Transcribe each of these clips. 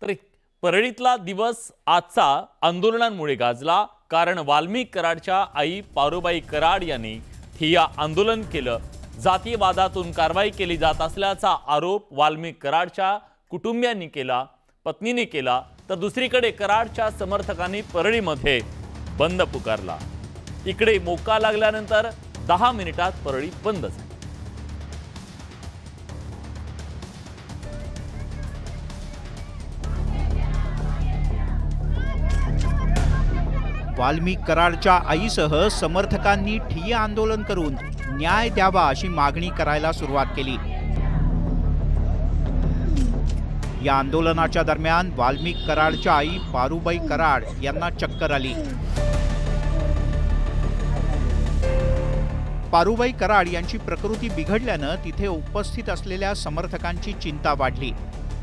तर परळीतला दिवस आजचा आंदोलनांमुळे गाजला, कारण वाल्मिक कराडच्या आई पारुबाई कराड यांनी ठिय्या आंदोलन केलं। जातीवादातून कारवाई केली जात असल्याचा आरोप वाल्मिक कराडच्या कुटुंबियांनी केला, पत्नीने केला। तर दुसरीकडे कराडच्या समर्थकांनी परळीमध्ये बंद पुकारला। इकडे मोका लागल्यानंतर 10 मिनिटात परळी बंद झाली। वाल्मिक कराडच्या आईसह समर्थकांनी ठिय्या आंदोलन करून न्याय द्यावा अशी मागणी करायला सुरुवात केली। या आंदोलनाच्या दरम्यान वाल्मिक कराडच्या आई पारुबाई कराड यांना चक्कर आली। पारुबाई कराड यांची प्रकृती बिघडल्यानं तिथे उपस्थित असलेल्या समर्थकांची चिंता वाढली।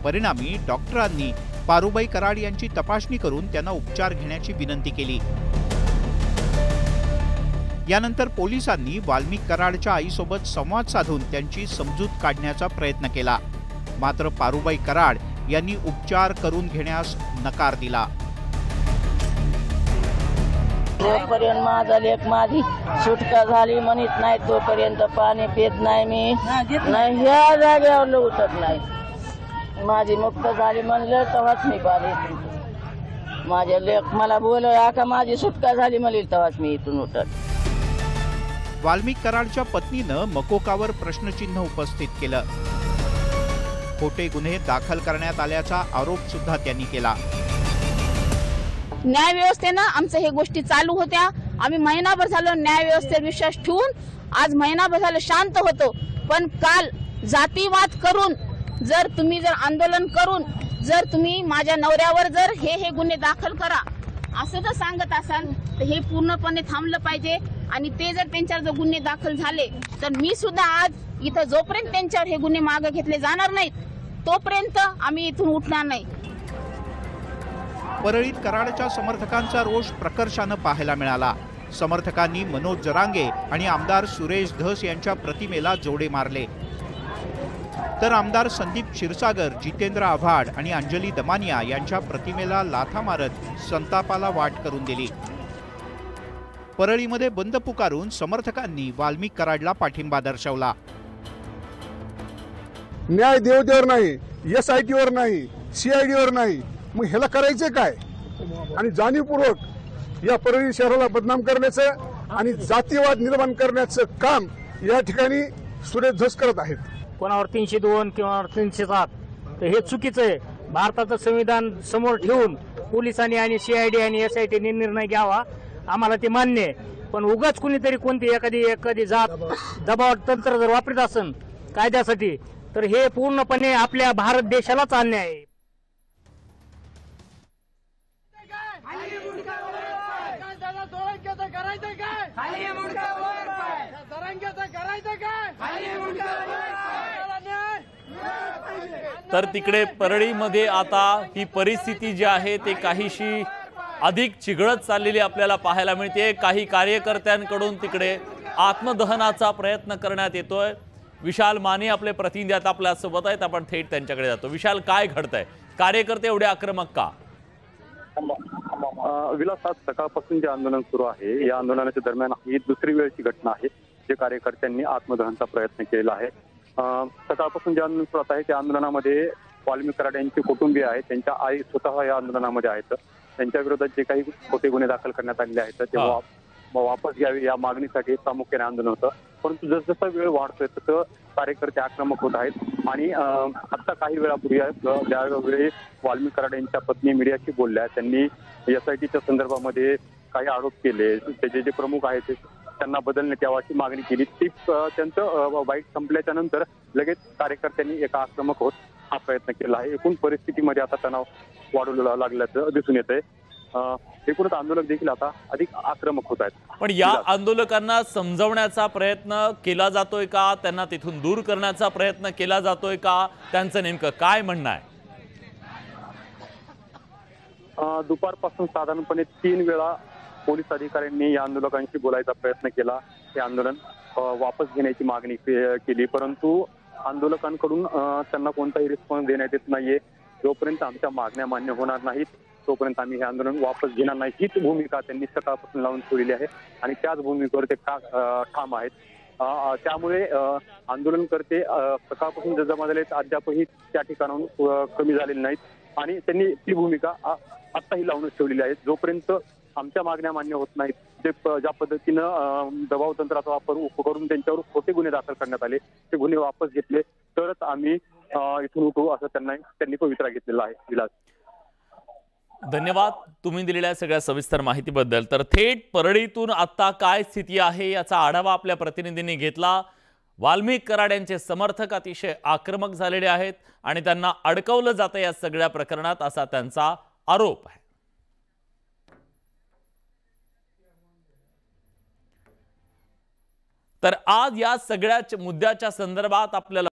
परिणामी डॉक्टरांनी पारुबाई कराड यांची तपासणी करून त्यांना उपचार घेण्याची विनंती केली। यानंतर पोलिसांनी वाल्मिक कराडच्या आईसोबत संवाद साधून त्यांची समजूत काढण्याचा प्रयत्न केला, मात्र पारुबाई कराड यांनी उपचार करून घेण्यास नकार दिला। जोपर्यंत माझा लेक माझी सुटका झाली म्हणत नाही तोपर्यंत पाणी पित नाही मी, नाही ह्या जागेवर उठत नाही। माझी मुक्त झाली म्हणलं तेव्हाच मी पाणी पितो। माझ्या लेक मला बोलला का माझी सुटका झाली म्हणेल तेव्हाच मी इथून उठत। वाल्मिक कराडच्या पत्नीनं मकोकावर प्रश्नचिन्ह उपस्थित केलं। खोटे गुन्हे दाखल करण्यात आल्याचा आरोप सुद्धा त्यांनी केला। न्याय व्यवस्थेनं आमचं हे गोष्टी चालू होत्या। आम्ही महिनाभर झालं न्याय व्यवस्थेवर विश्वास ठेवून आज महिनाभर झालं शांत होतो, पण काल जातीवाद करून जर तुम्ही आंदोलन करून जर तुम्ही माझ्या नवऱ्यावर जर हे गुन्हे दाखल करा असं जर सांगत असाल तर हे पूर्णपणे थांबलं पाहिजे। आणि ते जर त्यांच्यावर जर गुन्हे दाखल झाले तर मी सुद्धा आज इथं जोपर्यंत त्यांच्यावर हे गुन्हे मागे घेतले जाणार नाहीत तोपर्यंत आम्ही इथून उठणार नाही। परळीत कराडच्या समर्थकांचा रोष प्रकर्षानं पाहायला मिळाला। समर्थकांनी मनोज जरांगे आणि आमदार सुरेश धस यांच्या प्रतिमेला जोडे मारले, तर आमदार संदीप क्षीरसागर, जितेंद्र आव्हाड आणि अंजली दमानिया यांच्या प्रतिमेला लाथा मारत संतापाला वाट करून दिली। परळीमध्ये बंद पुकारून समर्थकांनी वाल्मिक कराडला पाठिंबा दर्शवला। न्याय देवतेवर नाही, SIT वर नाही, CID वर नाही, मग ह्याला करायचे काय? आणि जाणीवपूर्वक या परळी शहराला बदनाम करण्याचं आणि जातीवाद निर्माण करण्याचं काम या ठिकाणी सुरेश धस करत आहेत। कोणावर 302 किंवा 307 तर हे चुकीचं आहे। भारताचं संविधान समोर ठेवून पोलिसांनी आणि CID आणि SIT ने निर्णय घ्यावा, आम्हाला ते मान्य आहे। पण उगाच कुणीतरी कोणती एखादी जात दबाव तंत्र जर वापरत असेल कायद्यासाठी तर हे पूर्णपणे आपल्या भारत देशालाच अन्याय आहे। तर तिकडे परळीमध्ये आता ही परिस्थिती जी आहे ते काहीशी अधिक चिघळत चाललेली आपल्याला पाहायला मिळते। काही कार्यकर्त्यांकडून तिकडे आत्मदहनाचा प्रयत्न करण्यात येतोय। विशाल माने आपले प्रतिनिधी आता आपल्या सोबत आहेत, आपण थेट त्यांच्याकडे जातो। विशाल, काय घडतंय? कार्यकर्ते एवढे आक्रमक का? विलास, आज सकाळपासून जे आंदोलन सुरू आहे या आंदोलनाच्या दरम्यान ही दुसरी वेळची घटना आहे जे कार्यकर्त्यांनी आत्मदहनाचा प्रयत्न केला आहे। सकाळपासून जे आंदोलन सुरू आहे त्या आंदोलनामध्ये वाल्मिक कराड यांचे कुटुंबीय आहेत, त्यांच्या आई स्वतः या आंदोलनामध्ये आहेत। त्यांच्या विरोधात जे काही खोटे गुन्हे दाखल करण्यात आलेले आहेत ते वापस घ्यावे या मागणीसाठी प्रामुख्याने आंदोलन होतं। परंतु जसजसा वेळ वाढतोय तसं कार्यकर्ते आक्रमक होत आहेत। आणि आता काही वेळापूर्वी ज्यावेळी वाल्मिक कराड यांच्या पत्नी मीडियाशी बोलल्या, त्यांनी SITच्या संदर्भामध्ये काही आरोप केले, त्याचे जे प्रमुख आहेत त्यांना बदलण्यात यावी अशी मागणी केली। ती त्यांचं वाईट संपल्याच्या नंतर लगेच कार्यकर्त्यांनी एका आक्रमक होत हा प्रयत्न केला आहे। एकूण परिस्थितीमध्ये आता तणाव वाढू लागल्याचं दिसून येत आहे। एकूणच आंदोलक देखील आता अधिक आक्रमक होत आहेत। पण या आंदोलकांना समजवण्याचा प्रयत्न केला जातोय का? त्यांना तिथून दूर करण्याचा प्रयत्न केला जातोय का? त्यांचं नेमकं काय म्हणणं आहे? दुपारपासून साधारणपणे 3 वेळा पोलीस अधिकाऱ्यांनी या आंदोलकांशी बोलायचा प्रयत्न केला, हे आंदोलन वापस घेण्याची मागणी केली, परंतु आंदोलकांकडून त्यांना कोणताही रिस्पॉन्स देण्यात येत नाहीये। जोपर्यंत आमच्या मागण्या मान्य होणार नाहीत तोपर्यंत आम्ही हे आंदोलन वापस घेणार नाही, हीच भूमिका त्यांनी सकाळपासून लावून ठेवलेली आहे आणि त्याच भूमिकेवर ते ठाम आहेत. त्यामुळे आंदोलनकर्ते सकाळपासून जमा झाले अद्यापही त्या ठिकाणाहून कमी झालेले नाहीत आणि त्यांनी ती भूमिका आत्ताही लावूनच ठेवलेली आहे. जोपर्यंत आमच्या मागण्या मान्य होत नाहीत, ज्या पद्धतीनं दबाव तंत्राचा वापर करून त्यांच्यावर खोटे गुन्हे दाखल करण्यात आले, ते गुन्हे वापस घेतले तरच आम्ही इथून उठू असं त्यांनी पवित्रा घेतलेला आहे. विलास, धन्यवाद तुम्ही दिलेल्या सगळ्या सविस्तर माहितीबद्दल. तर थेट परळीतून आता काय स्थिती आहे याचा आढावा आपल्या प्रतिनिधींनी घेतला. वाल्मिक कराड यांचे समर्थक अतिशय आक्रमक झालेले आहेत आणि त्यांना अडकवलं जातं या सगळ्या प्रकरणात असा त्यांचा आरोप आहे. तर आज या सगळ्या मुद्द्याच्या संदर्भात आपल्याला